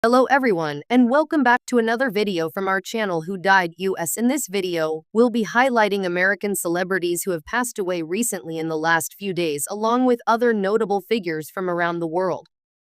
Hello everyone, and welcome back to another video from our channel Who Died US. In this video, we'll be highlighting American celebrities who have passed away recently in the last few days, along with other notable figures from around the world.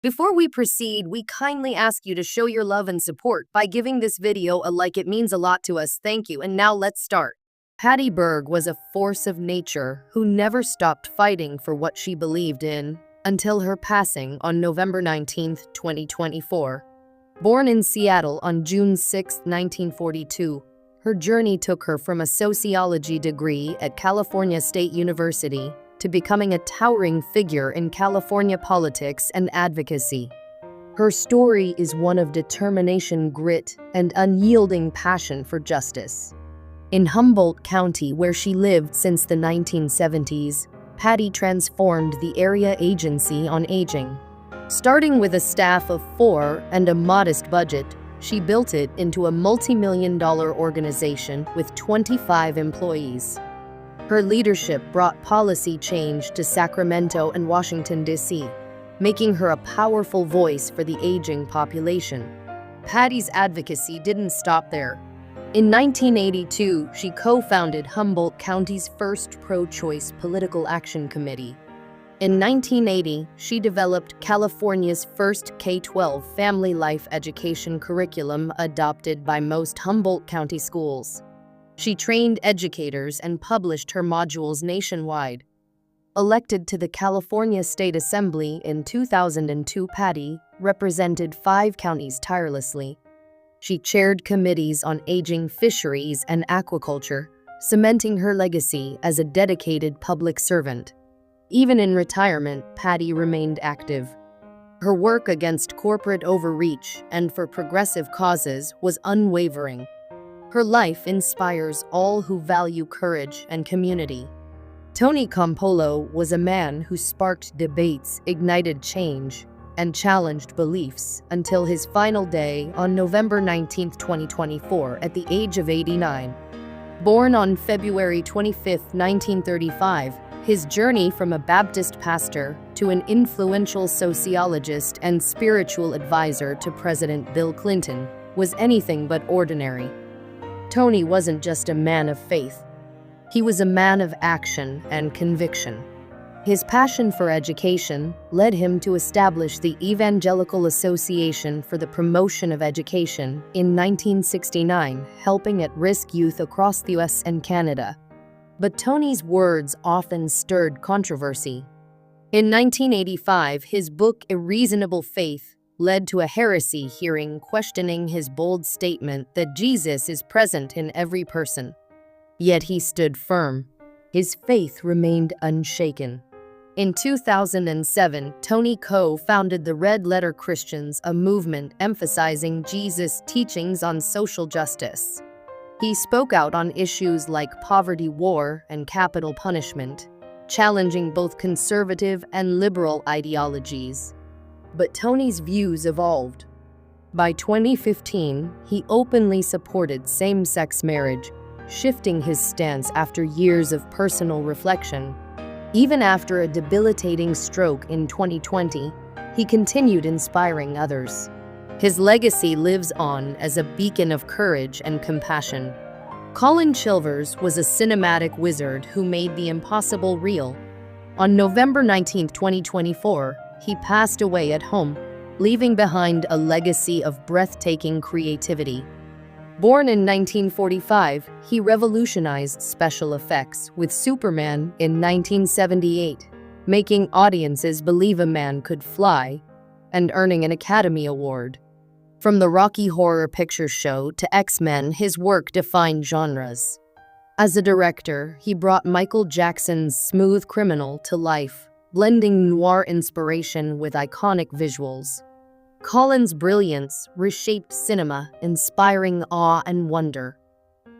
Before we proceed, we kindly ask you to show your love and support by giving this video a like. It means a lot to us. Thank you, and now let's start. Patty Berg was a force of nature who never stopped fighting for what she believed in until her passing on November 19, 2024. Born in Seattle on June 6, 1942, her journey took her from a sociology degree at California State University to becoming a towering figure in California politics and advocacy. Her story is one of determination, grit, and unyielding passion for justice. In Humboldt County, where she lived since the 1970s, Patty transformed the area Agency on Aging. Starting with a staff of 4 and a modest budget, she built it into a multi-million-dollar organization with 25 employees. Her leadership brought policy change to Sacramento and Washington, D.C., making her a powerful voice for the aging population. Patty's advocacy didn't stop there. In 1982, she co-founded Humboldt County's first pro-choice political action committee. In 1980, she developed California's first K-12 family life education curriculum adopted by most Humboldt County schools. She trained educators and published her modules nationwide. Elected to the California State Assembly in 2002, Patty represented 5 counties tirelessly. She chaired committees on aging, fisheries, and aquaculture, cementing her legacy as a dedicated public servant. Even in retirement, Patty remained active. Her work against corporate overreach and for progressive causes was unwavering. Her life inspires all who value courage and community. Tony Campolo was a man who sparked debates, ignited change, and challenged beliefs until his final day on November 19, 2024, at the age of 89. Born on February 25, 1935, his journey from a Baptist pastor to an influential sociologist and spiritual advisor to President Bill Clinton was anything but ordinary. Tony wasn't just a man of faith. He was a man of action and conviction. His passion for education led him to establish the Evangelical Association for the Promotion of Education in 1969, helping at-risk youth across the U.S. and Canada. But Tony's words often stirred controversy. In 1985, his book A Reasonable Faith led to a heresy hearing questioning his bold statement that Jesus is present in every person. Yet he stood firm. His faith remained unshaken. In 2007, Tony co-founded the Red Letter Christians, a movement emphasizing Jesus' teachings on social justice. He spoke out on issues like poverty, war, and capital punishment, challenging both conservative and liberal ideologies. But Tony's views evolved. By 2015, he openly supported same-sex marriage, shifting his stance after years of personal reflection. Even after a debilitating stroke in 2020, he continued inspiring others. His legacy lives on as a beacon of courage and compassion. Colin Chilvers was a cinematic wizard who made the impossible real. On November 19, 2024, he passed away at home, leaving behind a legacy of breathtaking creativity. Born in 1945, he revolutionized special effects with Superman in 1978, making audiences believe a man could fly, and earning an Academy Award. From the Rocky Horror Picture Show to X-Men, his work defined genres. As a director, he brought Michael Jackson's Smooth Criminal to life, blending noir inspiration with iconic visuals. Colin's brilliance reshaped cinema, inspiring awe and wonder.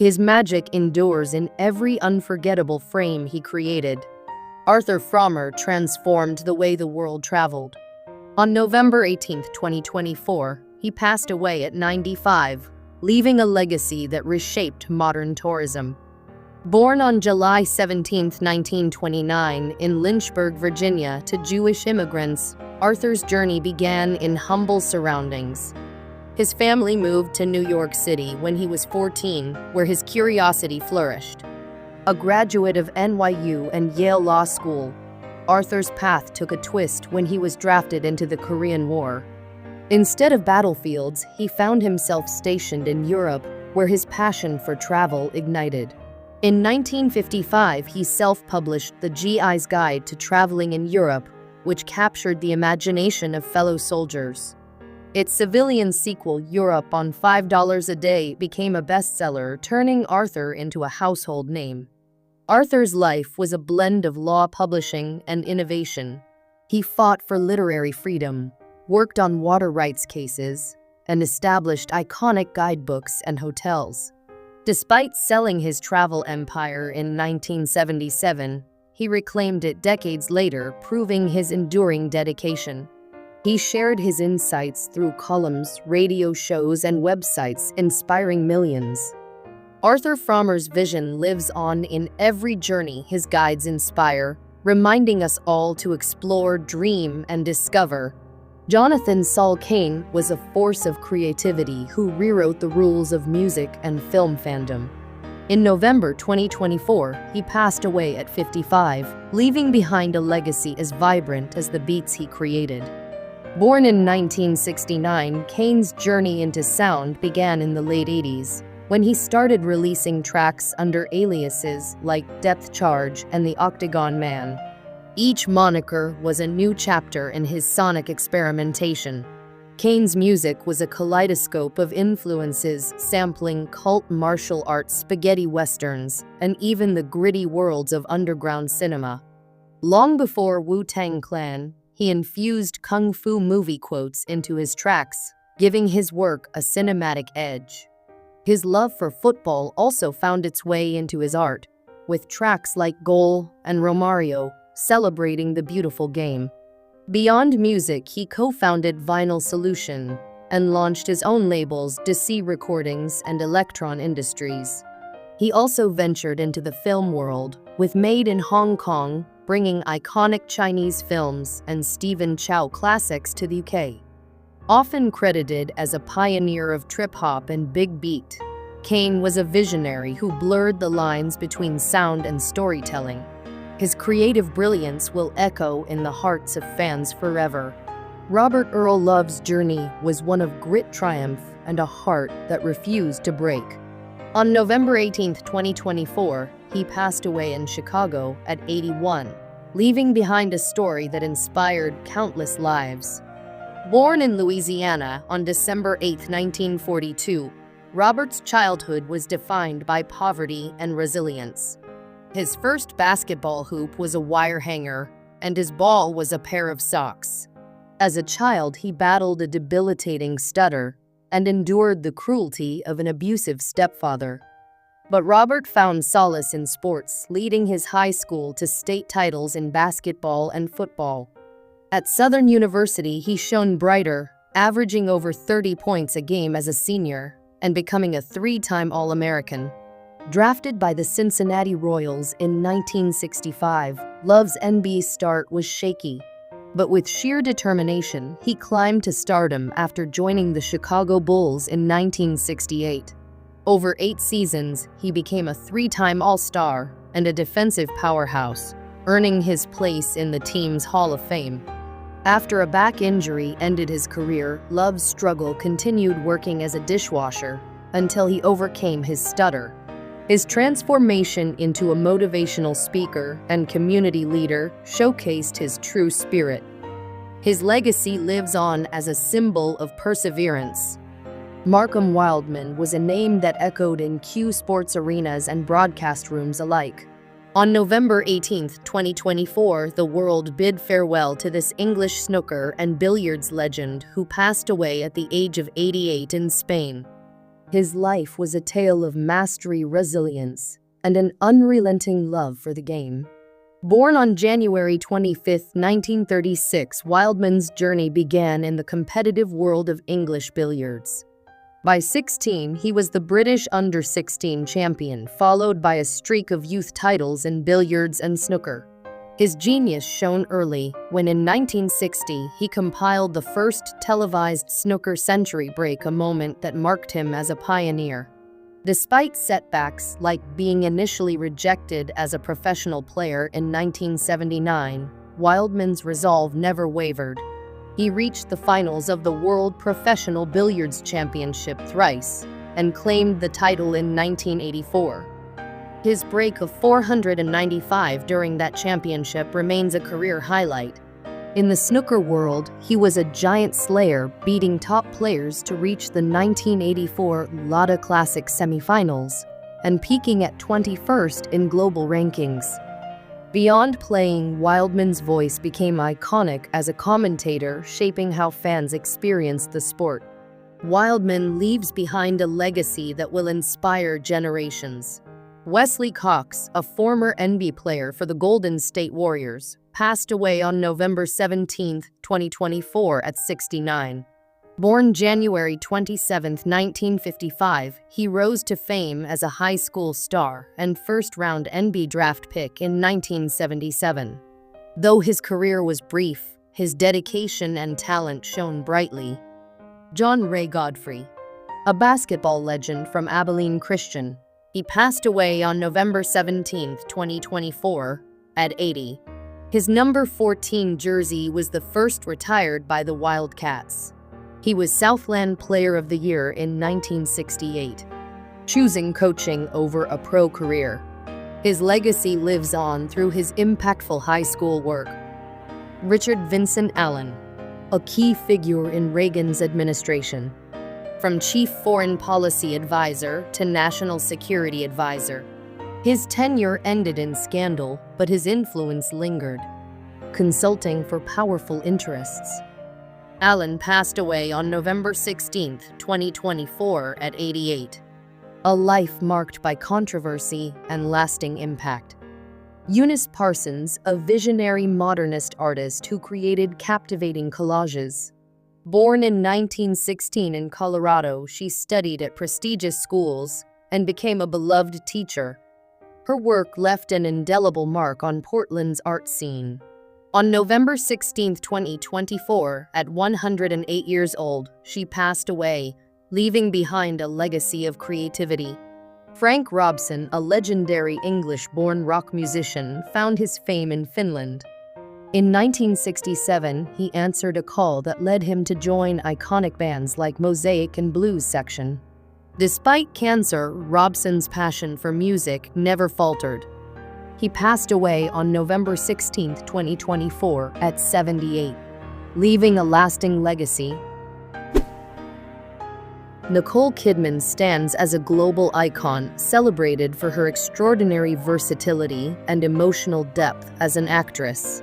His magic endures in every unforgettable frame he created. Arthur Frommer transformed the way the world traveled. On November 18, 2024, he passed away at 95, leaving a legacy that reshaped modern tourism. Born on July 17, 1929, in Lynchburg, Virginia, to Jewish immigrants, Arthur's journey began in humble surroundings. His family moved to New York City when he was 14, where his curiosity flourished. A graduate of NYU and Yale Law School, Arthur's path took a twist when he was drafted into the Korean War. Instead of battlefields, he found himself stationed in Europe, where his passion for travel ignited. In 1955, he self-published The GI's Guide to Traveling in Europe, which captured the imagination of fellow soldiers. Its civilian sequel, Europe on $5 a Day, became a bestseller, turning Arthur into a household name. Arthur's life was a blend of law publishing and innovation. He fought for literary freedom, worked on water rights cases, and established iconic guidebooks and hotels. Despite selling his travel empire in 1977, he reclaimed it decades later, proving his enduring dedication. He shared his insights through columns, radio shows, and websites, inspiring millions. Arthur Frommer's vision lives on in every journey his guides inspire, reminding us all to explore, dream, and discover. Jonathan Saul Cain was a force of creativity who rewrote the rules of music and film fandom. In November 2024, he passed away at 55, leaving behind a legacy as vibrant as the beats he created. Born in 1969, Cain's journey into sound began in the late 80s, when he started releasing tracks under aliases like Depth Charge and The Octagon Man. Each moniker was a new chapter in his sonic experimentation. Cain's music was a kaleidoscope of influences, sampling cult martial arts, spaghetti westerns, and even the gritty worlds of underground cinema. Long before Wu-Tang Clan, he infused kung fu movie quotes into his tracks, giving his work a cinematic edge. His love for football also found its way into his art, with tracks like Goal and Romario celebrating the beautiful game. Beyond music, he co-founded Vinyl Solution and launched his own labels, DC Recordings and Electron Industries. He also ventured into the film world, with Made in Hong Kong bringing iconic Chinese films and Stephen Chow classics to the UK. Often credited as a pioneer of trip-hop and big beat, Cain was a visionary who blurred the lines between sound and storytelling. His creative brilliance will echo in the hearts of fans forever. Robert Earl Love's journey was one of grit, triumph, and a heart that refused to break. On November 18, 2024, he passed away in Chicago at 81, leaving behind a story that inspired countless lives. Born in Louisiana on December 8, 1942, Robert's childhood was defined by poverty and resilience. His first basketball hoop was a wire hanger, and his ball was a pair of socks. As a child, he battled a debilitating stutter and endured the cruelty of an abusive stepfather. But Robert found solace in sports, leading his high school to state titles in basketball and football. At Southern University, he shone brighter, averaging over 30 points a game as a senior and becoming a three-time All-American. Drafted by the Cincinnati Royals in 1965, Love's NBA start was shaky. But with sheer determination, he climbed to stardom after joining the Chicago Bulls in 1968. Over 8 seasons, he became a three-time All-Star and a defensive powerhouse, earning his place in the team's Hall of Fame. After a back injury ended his career, Love's struggle continued, working as a dishwasher until he overcame his stutter. His transformation into a motivational speaker and community leader showcased his true spirit. His legacy lives on as a symbol of perseverance. Markham Wildman was a name that echoed in Q Sports arenas and broadcast rooms alike. On November 18, 2024, the world bid farewell to this English snooker and billiards legend who passed away at the age of 88 in Spain. His life was a tale of mastery, resilience, and an unrelenting love for the game. Born on January 25, 1936, Wildman's journey began in the competitive world of English billiards. By 16, he was the British under-16 champion, followed by a streak of youth titles in billiards and snooker. His genius shone early when in 1960 he compiled the first televised snooker century break, a moment that marked him as a pioneer. Despite setbacks like being initially rejected as a professional player in 1979, Wildman's resolve never wavered. He reached the finals of the World Professional Billiards Championship thrice and claimed the title in 1984. His break of 495 during that championship remains a career highlight. In the snooker world, he was a giant slayer, beating top players to reach the 1984 Lada Classic semifinals and peaking at 21st in global rankings. Beyond playing, Wildman's voice became iconic as a commentator, shaping how fans experienced the sport. Wildman leaves behind a legacy that will inspire generations. Wesley Cox, a former NBA player for the Golden State Warriors, passed away on November 17, 2024 at 69. Born January 27, 1955, he rose to fame as a high school star and first-round NBA draft pick in 1977. Though his career was brief, his dedication and talent shone brightly. John Ray Godfrey, a basketball legend from Abilene Christian, he passed away on November 17, 2024, at 80. His number 14 jersey was the first retired by the Wildcats. He was Southland Player of the Year in 1968, choosing coaching over a pro career. His legacy lives on through his impactful high school work. Richard Vincent Allen, a key figure in Reagan's administration. From Chief Foreign Policy Advisor to National Security Advisor, his tenure ended in scandal, but his influence lingered, consulting for powerful interests. Allen passed away on November 16, 2024 at 88. A life marked by controversy and lasting impact. Eunice Parsons, a visionary modernist artist who created captivating collages. Born in 1916 in Colorado, she studied at prestigious schools and became a beloved teacher. Her work left an indelible mark on Portland's art scene. On November 16, 2024, at 108 years old, she passed away, leaving behind a legacy of creativity. Frank Robson, a legendary English-born rock musician, found his fame in Finland. In 1967, he answered a call that led him to join iconic bands like Mosaic and Blues Section. Despite cancer, Robson's passion for music never faltered. He passed away on November 16, 2024, at 78, leaving a lasting legacy. Nicole Kidman stands as a global icon, celebrated for her extraordinary versatility and emotional depth as an actress.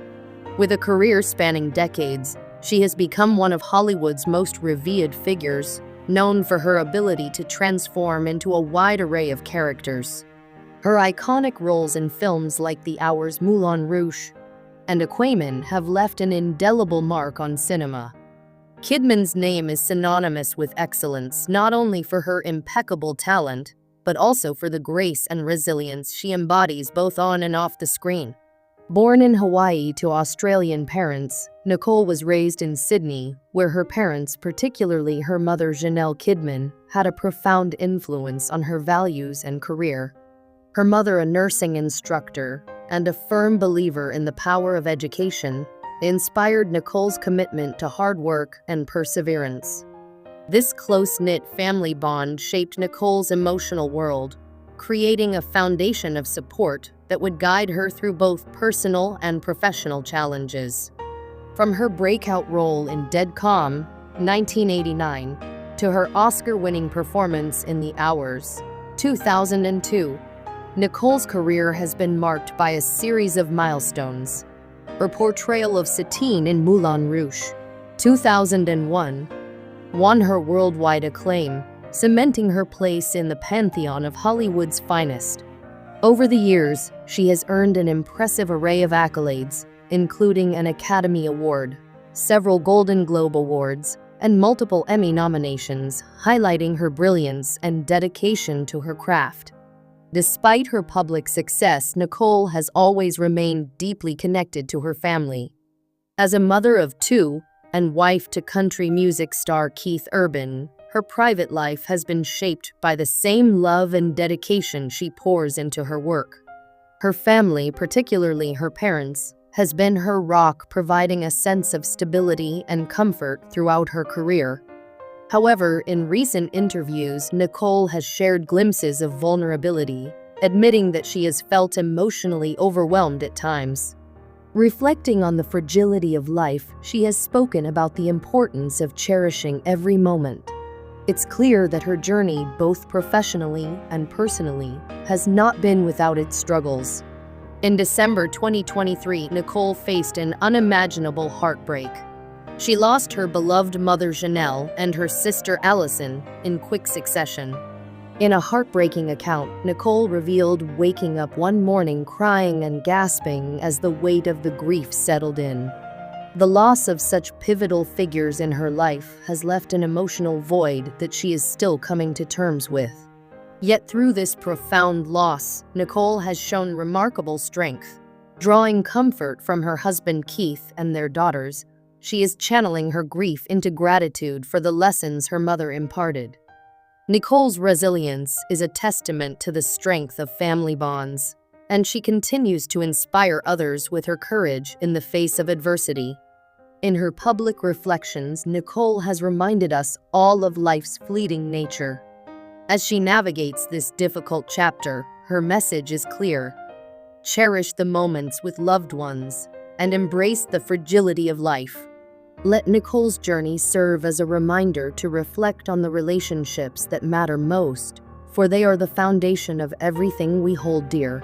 With a career spanning decades, she has become one of Hollywood's most revered figures, known for her ability to transform into a wide array of characters. Her iconic roles in films like The Hours, Moulin Rouge, and Aquaman have left an indelible mark on cinema. Kidman's name is synonymous with excellence, not only for her impeccable talent, but also for the grace and resilience she embodies both on and off the screen. Born in Hawaii to Australian parents, Nicole was raised in Sydney, where her parents, particularly her mother Janelle Kidman, had a profound influence on her values and career. Her mother, a nursing instructor and a firm believer in the power of education, inspired Nicole's commitment to hard work and perseverance. This close-knit family bond shaped Nicole's emotional world, creating a foundation of support that would guide her through both personal and professional challenges. From her breakout role in Dead Calm, 1989, to her Oscar-winning performance in The Hours, 2002, Nicole's career has been marked by a series of milestones. Her portrayal of Satine in Moulin Rouge, 2001, won her worldwide acclaim, cementing her place in the pantheon of Hollywood's finest. Over the years, she has earned an impressive array of accolades, including an Academy Award, several Golden Globe Awards, and multiple Emmy nominations, highlighting her brilliance and dedication to her craft. Despite her public success, Nicole has always remained deeply connected to her family. As a mother of two and wife to country music star Keith Urban, her private life has been shaped by the same love and dedication she pours into her work. Her family, particularly her parents, has been her rock, providing a sense of stability and comfort throughout her career. However, in recent interviews, Nicole has shared glimpses of vulnerability, admitting that she has felt emotionally overwhelmed at times. Reflecting on the fragility of life, she has spoken about the importance of cherishing every moment. It's clear that her journey, both professionally and personally, has not been without its struggles. In December 2023, Nicole faced an unimaginable heartbreak. She lost her beloved mother Janelle and her sister Allison in quick succession. In a heartbreaking account, Nicole revealed waking up one morning crying and gasping as the weight of the grief settled in. The loss of such pivotal figures in her life has left an emotional void that she is still coming to terms with. Yet through this profound loss, Nicole has shown remarkable strength. Drawing comfort from her husband Keith and their daughters, she is channeling her grief into gratitude for the lessons her mother imparted. Nicole's resilience is a testament to the strength of family bonds, and she continues to inspire others with her courage in the face of adversity. In her public reflections, Nicole has reminded us all of life's fleeting nature. As she navigates this difficult chapter, her message is clear. Cherish the moments with loved ones and embrace the fragility of life. Let Nicole's journey serve as a reminder to reflect on the relationships that matter most, for they are the foundation of everything we hold dear.